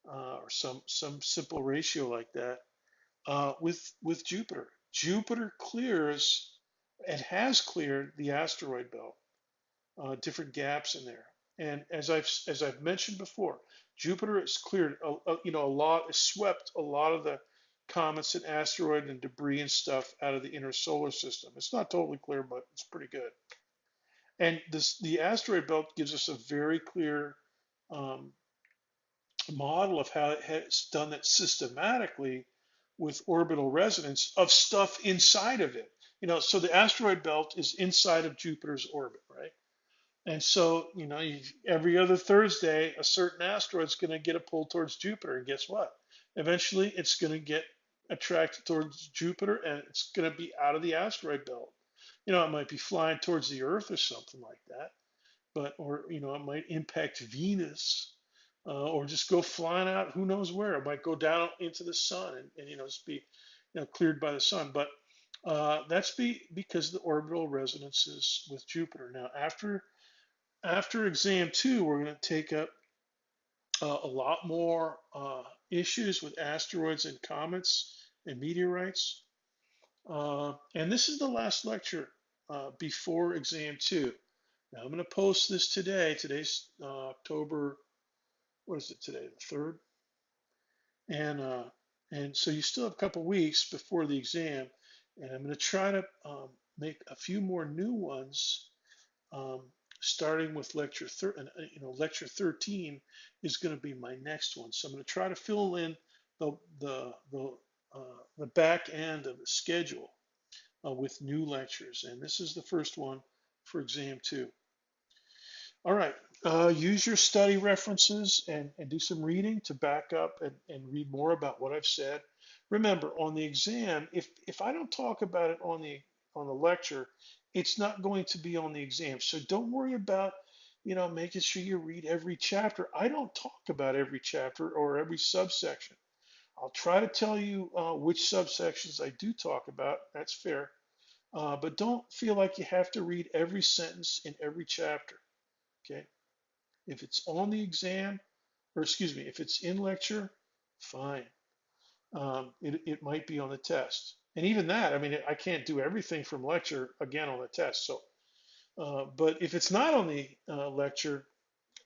or some simple ratio like that, with Jupiter. Jupiter clears and has cleared the asteroid belt, different gaps in there. And as I've mentioned before, Jupiter has cleared has swept a lot of the comets and asteroid and debris and stuff out of the inner solar system. It's not totally clear, but it's pretty good. And the asteroid belt gives us a very clear um, model of how it has done it systematically with orbital resonance of stuff inside of it. So the asteroid belt is inside of Jupiter's orbit, right? And so, every other Thursday, a certain asteroid is going to get a pull towards Jupiter. And guess what? Eventually, it's going to get attracted towards Jupiter and it's going to be out of the asteroid belt. It might be flying towards the Earth or something like that, or it might impact Venus, or just go flying out who knows where. It might go down into the sun and just be cleared by the sun. But that's because of the orbital resonances with Jupiter. Now, after exam 2, we're going to take up a lot more issues with asteroids and comets and meteorites. And this is the last lecture before exam 2. Now I'm going to post this today. Today's October, what is it today? The 3rd. And so you still have a couple weeks before the exam. And I'm going to try to make a few more new ones, starting with lecture 13 is going to be my next one. So I'm going to try to fill in the back end of the schedule with new lectures. And this is the first one for exam 2. All right, use your study references and do some reading to back up and read more about what I've said. Remember, on the exam, if I don't talk about it on the lecture, it's not going to be on the exam. So don't worry about, making sure you read every chapter. I don't talk about every chapter or every subsection. I'll try to tell you which subsections I do talk about. That's fair. But don't feel like you have to read every sentence in every chapter. Okay. If it's on the exam, or excuse me, if it's in lecture, fine. It might be on the test. And even that, I mean, I can't do everything from lecture again on the test. So, but if it's not on the lecture,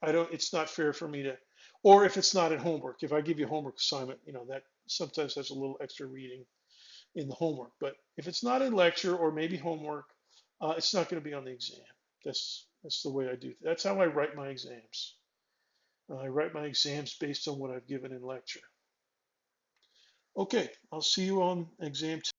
it's not fair for me to, or if it's not in homework, if I give you a homework assignment, that sometimes has a little extra reading in the homework. But if it's not in lecture or maybe homework, it's not going to be on the exam. That's the way I do. That's how I write my exams. I write my exams based on what I've given in lecture. Okay, I'll see you on exam 2.